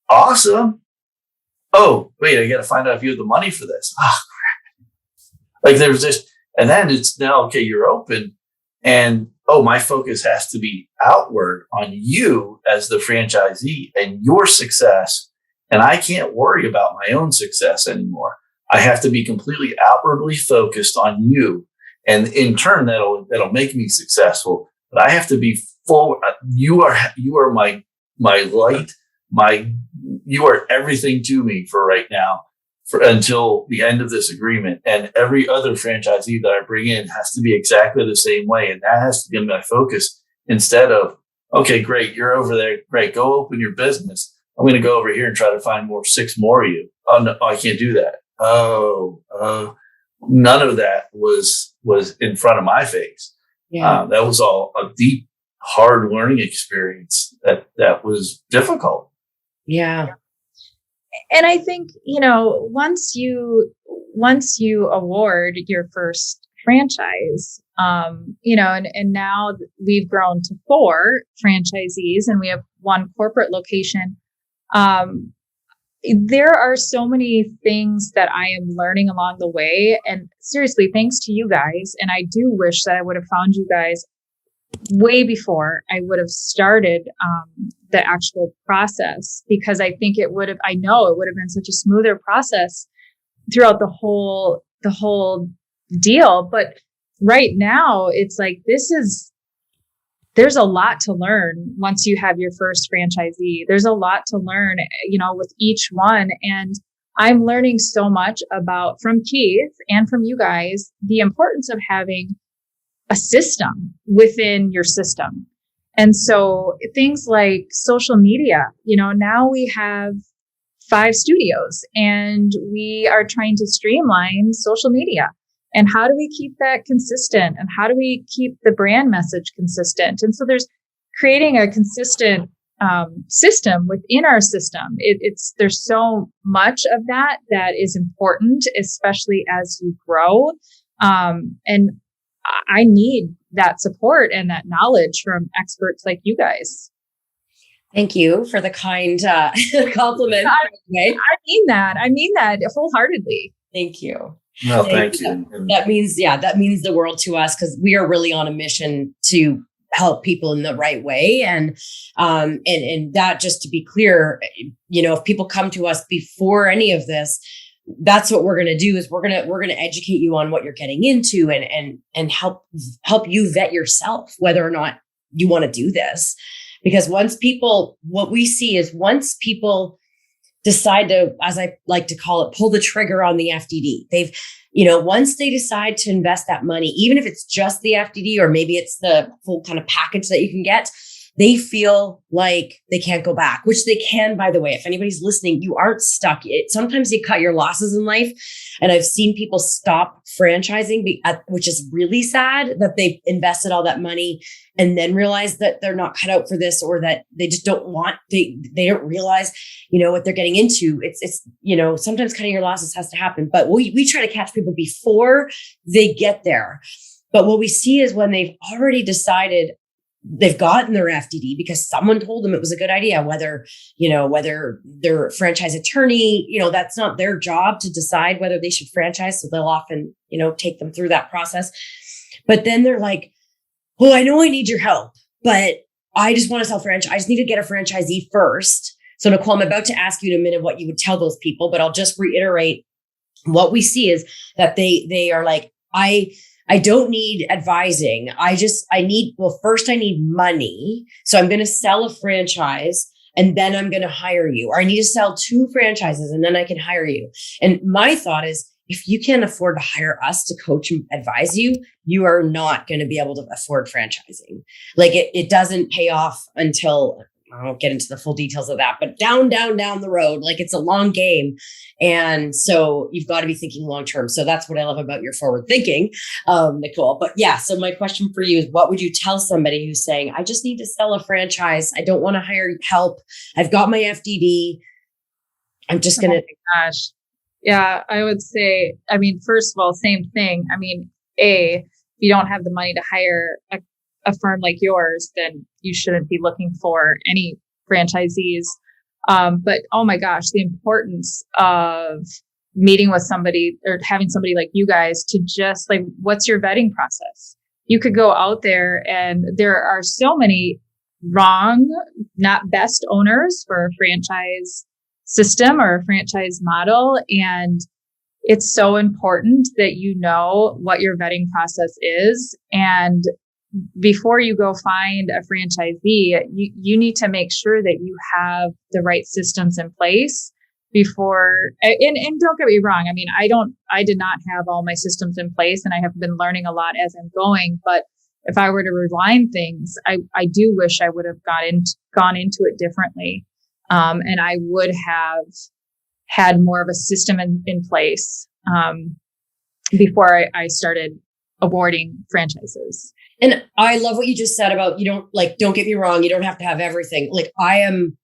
Speaker 3: Awesome. Oh, wait, I got to find out if you have the money for this. Oh, crap. Like there's this, and then it's now, okay, you're open and, oh, my focus has to be outward on you as the franchisee and your success. And I can't worry about my own success anymore. I have to be completely outwardly focused on you. And in turn, that'll make me successful. But I have to be full. You are my light. You are everything to me for right now, until the end of this agreement. And every other franchisee that I bring in has to be exactly the same way. And that has to be my focus instead of, okay, great, you're over there. Great, go open your business. I'm going to go over here and try to find 6 more of you. Oh, no, I can't do that. None of that was in front of my face. Yeah. That was all a deep, hard learning experience that was difficult.
Speaker 4: Yeah.
Speaker 2: And I think, once you award your first franchise, and now we've grown to 4 franchisees and we have 1 corporate location. There are so many things that I am learning along the way, and seriously, thanks to you guys. And I do wish that I would have found you guys way before I would have started the actual process, because I think I know it would have been such a smoother process throughout the whole deal. But right now it's like, there's a lot to learn once you have your first franchisee. There's a lot to learn, with each one. And I'm learning so much from Keith and from you guys, the importance of having a system within your system. And so things like social media, now we have 5 studios and we are trying to streamline social media. And how do we keep that consistent? And how do we keep the brand message consistent? And so there's creating a consistent system within our system. There's so much of that is important, especially as you grow. And I need that support and that knowledge from experts like you guys.
Speaker 4: Thank you for the kind compliment.
Speaker 2: I mean that wholeheartedly.
Speaker 4: Thank you.
Speaker 3: No, thank you.
Speaker 4: That means the world to us, because we are really on a mission to help people in the right way. And that, just to be clear, if people come to us before any of this, that's what we're going to do, is we're going to educate you on what you're getting into and help you vet yourself, whether or not you want to do this. Because what we see is once people decide to, as I like to call it, pull the trigger on the FDD, once they decide to invest that money, even if it's just the FDD, or maybe it's the full kind of package that you can get, they feel like they can't go back, which they can, by the way. If anybody's listening, you aren't stuck. Sometimes you cut your losses in life. And I've seen people stop franchising, which is really sad, that they've invested all that money and then realize that they're not cut out for this, or that they just don't want, they don't realize, what they're getting into. It's sometimes cutting your losses has to happen, but we try to catch people before they get there. But what we see is when they've already decided, they've gotten their FDD because someone told them it was a good idea, whether their franchise attorney, that's not their job to decide whether they should franchise. So they'll often, take them through that process. But then they're like, well, I know I need your help, but I just want to sell franchise. I just need to get a franchisee first. So Nicole, I'm about to ask you in a minute what you would tell those people, but I'll just reiterate what we see is that they are like, I don't need advising. First I need money. So I'm going to sell a franchise and then I'm going to hire you. Or I need to sell 2 franchises and then I can hire you. And my thought is, if you can't afford to hire us to coach and advise you, you are not going to be able to afford franchising. Like it doesn't pay off until, I won't get into the full details of that, but down the road, like it's a long game. And so you've got to be thinking long-term. So that's what I love about your forward thinking, Nicole. But yeah, so my question for you is, what would you tell somebody who's saying, I just need to sell a franchise. I don't want to hire help. I've got my FDD. I'm just going to.
Speaker 2: Oh gosh. Yeah, I would say, first of all, same thing. If you don't have the money to hire a firm like yours, then you shouldn't be looking for any franchisees. But oh my gosh, the importance of meeting with somebody or having somebody like you guys to just like, what's your vetting process? You could go out there and there are so many wrong, not best owners for a franchise system or a franchise model. And it's so important that you know what your vetting process is. And before you go find a franchisee, you need to make sure that you have the right systems in place before. And don't get me wrong. I did not have all my systems in place, and I have been learning a lot as I'm going. But if I were to rewind things, I do wish I would have gone into it differently. And I would have had more of a system in place before I started awarding franchises.
Speaker 4: And I love what you just said about, don't get me wrong, you don't have to have everything. Like, I am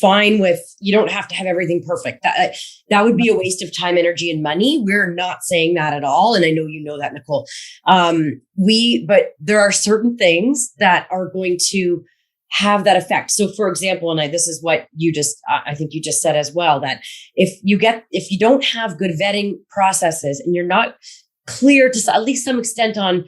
Speaker 4: fine with, you don't have to have everything perfect. That would be a waste of time, energy, and money. We're not saying that at all. And I know you know that, Nicole. But there are certain things that are going to have that effect. So for example, and this is what you just, I think you just said as well, that if you don't have good vetting processes and you're not clear to at least some extent on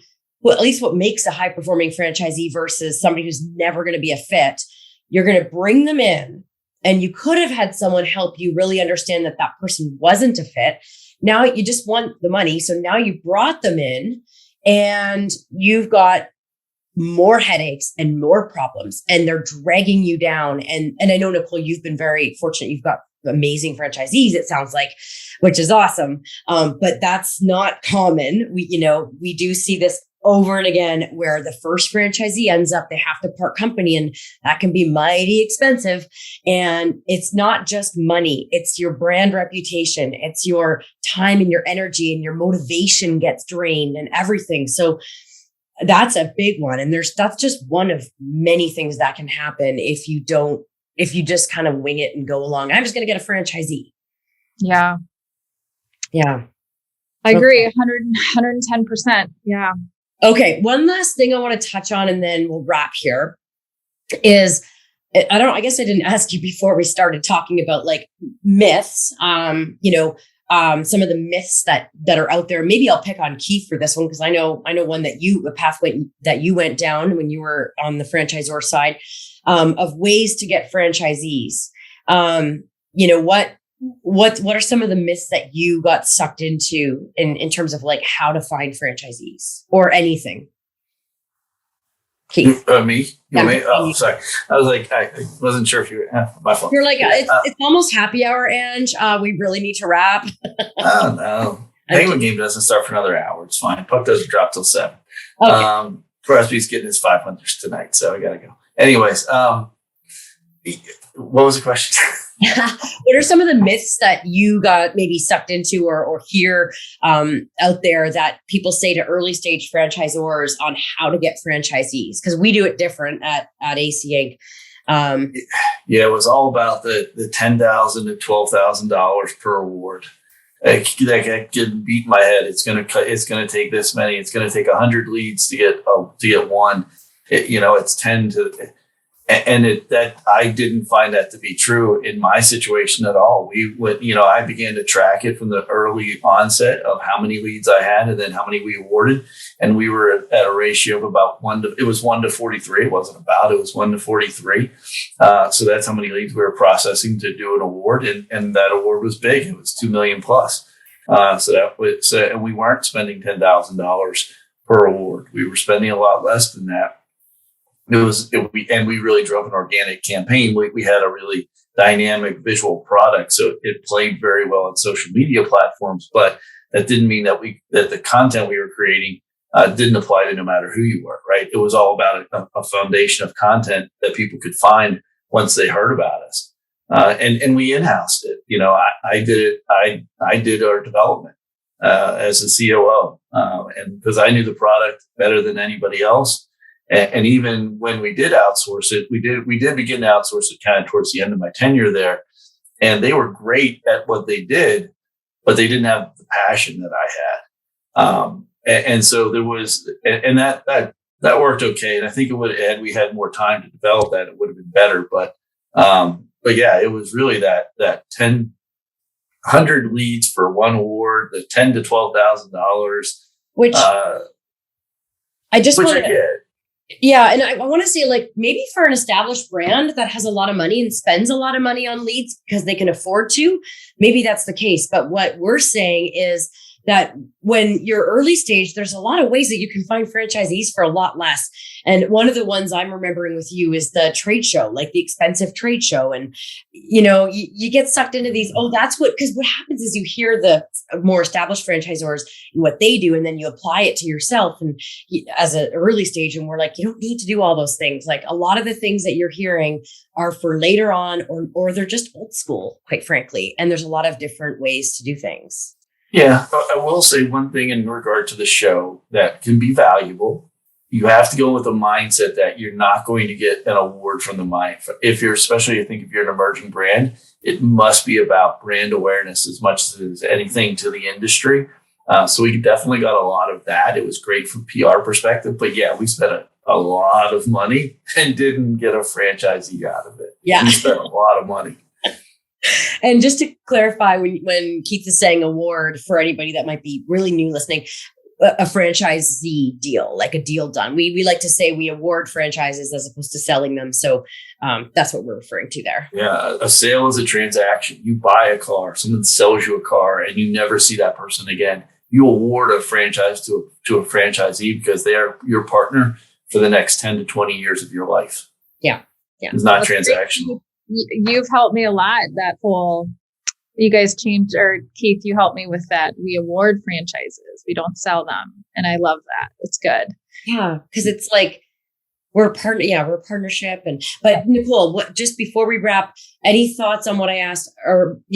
Speaker 4: at least what makes a high performing franchisee versus somebody who's never going to be a fit, you're going to bring them in and you could have had someone help you really understand that person wasn't a fit. Now you just want the money. So now you brought them in and you've got more headaches and more problems and they're dragging you down. And I know, Nicole, you've been very fortunate. You've got amazing franchisees, it sounds like, which is awesome. But that's not common. We do see this over and again where the first franchisee ends up, they have to part company, and that can be mighty expensive. And it's not just money, it's your brand reputation, it's your time and your energy, and your motivation gets drained and everything. So that's a big one. And that's just one of many things that can happen if you just kind of wing it and go along. I'm just going to get a franchisee.
Speaker 2: Yeah.
Speaker 4: Yeah.
Speaker 2: I agree. 110%. Yeah.
Speaker 4: Okay. One last thing I want to touch on, and then we'll wrap here, is I guess I didn't ask you before we started talking about like myths, some of the myths that are out there. Maybe I'll pick on Keith for this one, because I know one a pathway that you went down when you were on the franchisor side, of ways to get franchisees. What are some of the myths that you got sucked into in terms of like how to find franchisees or anything? Keith.
Speaker 3: Me? Me? Oh, sorry. I was like, I wasn't sure if you were, my fault.
Speaker 4: You're like, it's almost happy hour, Ange. We really need to wrap.
Speaker 3: Oh, no. Penguin game doesn't start for another hour. It's fine. Puck doesn't drop till 7.
Speaker 4: Okay.
Speaker 3: Crosby's getting his 500s tonight, so I got to go. Anyways, what was the question?
Speaker 4: What are some of the myths that you got maybe sucked into or hear out there that people say to early stage franchisors on how to get franchisees? Because we do it different at AC Inc.
Speaker 3: Yeah, it was all about the $10,000 to $12,000 per award. I could beat my head. It's gonna take this many. It's gonna take 100 leads to get one. It's 10 to. And that I didn't find that to be true in my situation at all. I began to track it from the early onset of how many leads I had and then how many we awarded. And we were at a ratio of about 1 to 43. It wasn't it was 1 to 43. So that's how many leads we were processing to do an award. And that award was big. It was $2 million plus. And we weren't spending $10,000 per award. We were spending a lot less than that. We really drove an organic campaign. We had a really dynamic visual product, so it played very well on social media platforms. But that didn't mean that the content we were creating didn't apply to no matter who you were. Right? It was all about a foundation of content that people could find once they heard about us, and we in-housed it. I did it. I did our development as a COO, and because I knew the product better than anybody else. And even when we did outsource it, we did begin to outsource it kind of towards the end of my tenure there. And they were great at what they did, but they didn't have the passion that I had. And so there was, and that worked okay. And I think had we had more time to develop that, it would have been better. But yeah, it was really that 100 leads for one award, the $10,000 to $12,000,
Speaker 4: which I just want to. Yeah. And I want to say, like, maybe for an established brand that has a lot of money and spends a lot of money on leads because they can afford to, maybe that's the case. But what we're saying is that when you're early stage, there's a lot of ways that you can find franchisees for a lot less. And one of the ones I'm remembering with you is the trade show, like the expensive trade show. And, you get sucked into these. Oh, because what happens is you hear the more established franchisors and what they do, and then you apply it to yourself and as an early stage. And we're like, you don't need to do all those things. Like a lot of the things that you're hearing are for later on, or they're just old school, quite frankly. And there's a lot of different ways to do things.
Speaker 3: Yeah, I will say one thing in regard to the show that can be valuable. You have to go with a mindset that you're not going to get an award from the mind. Especially if you're an emerging brand, it must be about brand awareness as much as anything to the industry. So we definitely got a lot of that. It was great from PR perspective, but yeah, we spent a lot of money and didn't get a franchisee out of it.
Speaker 4: Yeah,
Speaker 3: we spent a lot of money.
Speaker 4: And just to clarify, when Keith is saying award, for anybody that might be really new listening, a franchisee deal, like a deal done. We like to say we award franchises as opposed to selling them. So that's what we're referring to there. Yeah.
Speaker 3: A sale is a transaction. You buy a car, someone sells you a car, and you never see that person again. You award a franchise to a franchisee because they are your partner for the next 10 to 20 years of your life.
Speaker 4: Yeah.
Speaker 3: It's not transactional.
Speaker 2: You've helped me a lot, that whole, you guys changed, or Keith, you helped me with that. We award franchises. We don't sell them. And I love that. It's good.
Speaker 4: Yeah. Cause it's like, we're a partnership. But Nicole, just before we wrap, any thoughts on what I asked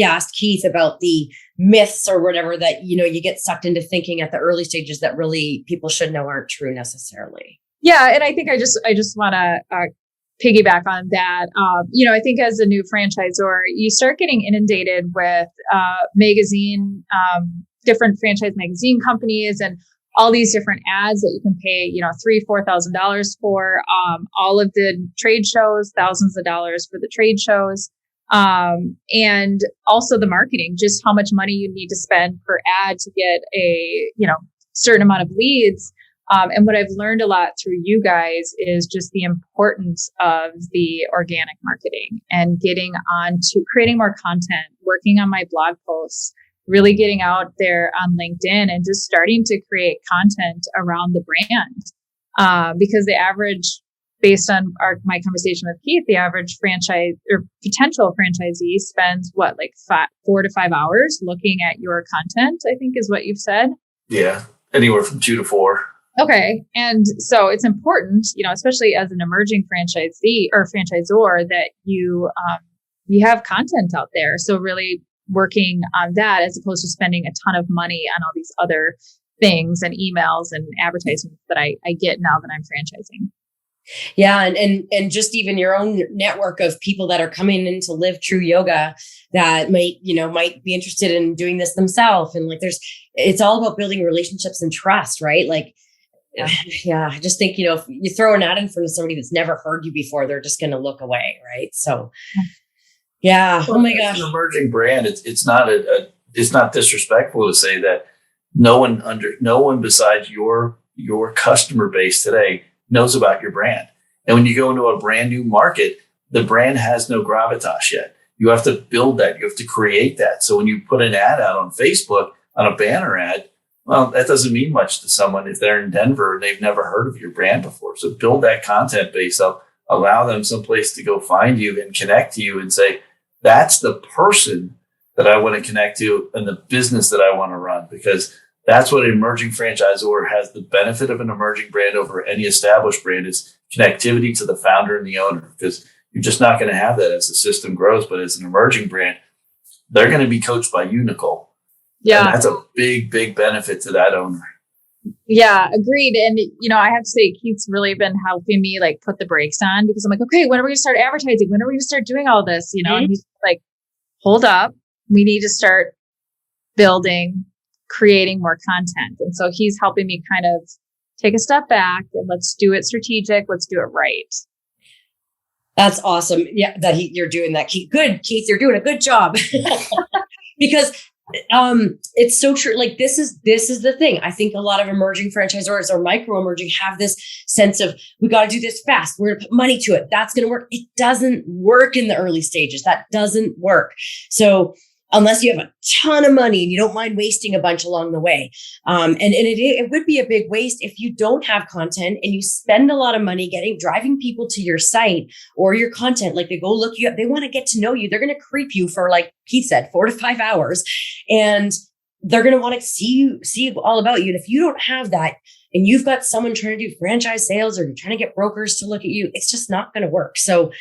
Speaker 4: asked Keith about the myths or whatever that, you get sucked into thinking at the early stages that really people should know aren't true necessarily.
Speaker 2: Yeah. And I think I just want to piggyback on that. I think as a new franchisor, you start getting inundated with different franchise magazine companies and all these different ads that you can pay, $3,000-$4,000 for, all of the trade shows, thousands of dollars for the trade shows. And also the marketing, just how much money you need to spend per ad to get a, certain amount of leads. And what I've learned a lot through you guys is just the importance of the organic marketing and getting on to creating more content, working on my blog posts, really getting out there on LinkedIn and just starting to create content around the brand. Because the average, based on my conversation with Keith, the average franchise or potential franchisee spends 4 to 5 hours looking at your content, I think is what you've said. Yeah.
Speaker 3: Anywhere from 2 to 4.
Speaker 2: Okay. And so it's important, especially as an emerging franchisee or franchisor, that you have content out there. So really working on that as opposed to spending a ton of money on all these other things and emails and advertisements that I get now that I'm franchising.
Speaker 4: Yeah. And just even your own network of people that are coming in to live true yoga that might be interested in doing this themselves. And it's all about building relationships and trust, right? Yeah. I just think, if you throw an ad in front of somebody that's never heard you before, they're just going to look away. Right. So yeah. Oh my gosh.
Speaker 3: It's an emerging brand. It's not disrespectful to say that no one besides your customer base today knows about your brand. And when you go into a brand new market, the brand has no gravitas yet. You have to build that. You have to create that. So when you put an ad out on Facebook, on a banner ad, well, that doesn't mean much to someone if they're in Denver and they've never heard of your brand before. So build that content base up, allow them someplace to go find you and connect to you and say, that's the person that I want to connect to and the business that I want to run, because that's what an emerging franchisor has. The benefit of an emerging brand over any established brand is connectivity to the founder and the owner, because you're just not going to have that as the system grows. But as an emerging brand, they're going to be coached by you, Nicole. Yeah. And that's a big, big benefit to that owner.
Speaker 2: Yeah, agreed. And, I have to say, Keith's really been helping me put the brakes on, because I'm like, okay, when are we going to start advertising? When are we going to start doing all this?
Speaker 4: Mm-hmm.
Speaker 2: And he's like, hold up. We need to start creating more content. And so he's helping me kind of take a step back and let's do it strategic. Let's do it right.
Speaker 4: That's awesome. Yeah, you're doing that. Good, Keith, you're doing a good job. Because it's so true. This is the thing. I think a lot of emerging franchisors or micro emerging have this sense of, we got to do this fast. We're going to put money to it. That's going to work. It doesn't work in the early stages. That doesn't work. So unless you have a ton of money and you don't mind wasting a bunch along the way. And it would be a big waste if you don't have content and you spend a lot of money driving people to your site or your content. They go look you up. They want to get to know you. They're going to creep you for, like Keith said, 4 to 5 hours. And they're going to want to see all about you. And if you don't have that and you've got someone trying to do franchise sales or you're trying to get brokers to look at you, it's just not going to work. So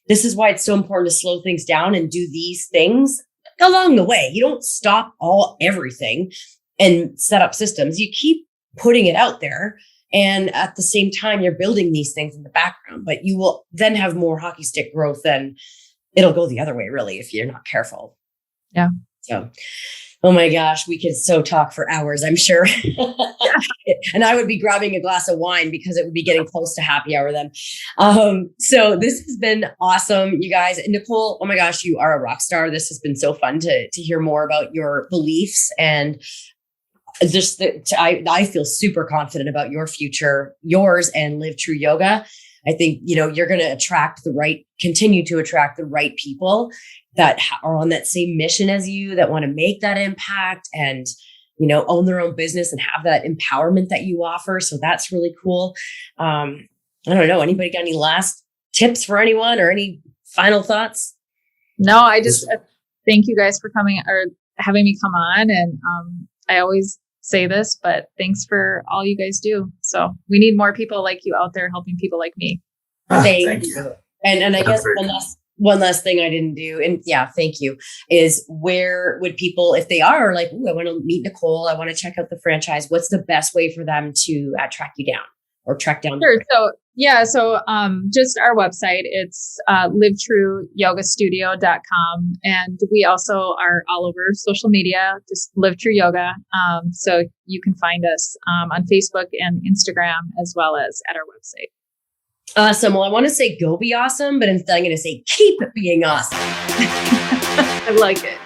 Speaker 4: this is why it's so important to slow things down and do these things along the way. You don't stop everything and set up systems. You keep putting it out there. And at the same time, you're building these things in the background, but you will then have more hockey stick growth than it'll go the other way, really, if you're not careful.
Speaker 2: Yeah.
Speaker 4: So, oh my gosh, we could so talk for hours, I'm sure. And I would be grabbing a glass of wine because it would be getting close to happy hour then. So this has been awesome, you guys. Nicole, oh my gosh, you are a rock star. This has been so fun to hear more about your beliefs, and just I feel super confident about your future, yours and Live True Yoga. I think, you're going to continue to attract the right people that are on that same mission as you, that want to make that impact and, own their own business and have that empowerment that you offer. So that's really cool. I don't know. Anybody got any last tips for anyone or any final thoughts?
Speaker 2: No, thank you guys for coming or having me come on. And I always say this, but thanks for all you guys do. So we need more people like you out there helping people like me.
Speaker 4: Thank you. And I guess one last thing I didn't do, and yeah, thank you, is where would people, if they are like, ooh, I want to meet Nicole, I want to check out the franchise, what's the best way for them to track you down or track down?
Speaker 2: Sure. So just our website, it's livetrueyogastudio.com. And we also are all over social media, just Live True Yoga. So you can find us on Facebook and Instagram, as well as at our website.
Speaker 4: Awesome. Well, I want to say go be awesome, but instead I'm going to say keep being awesome.
Speaker 2: I like it.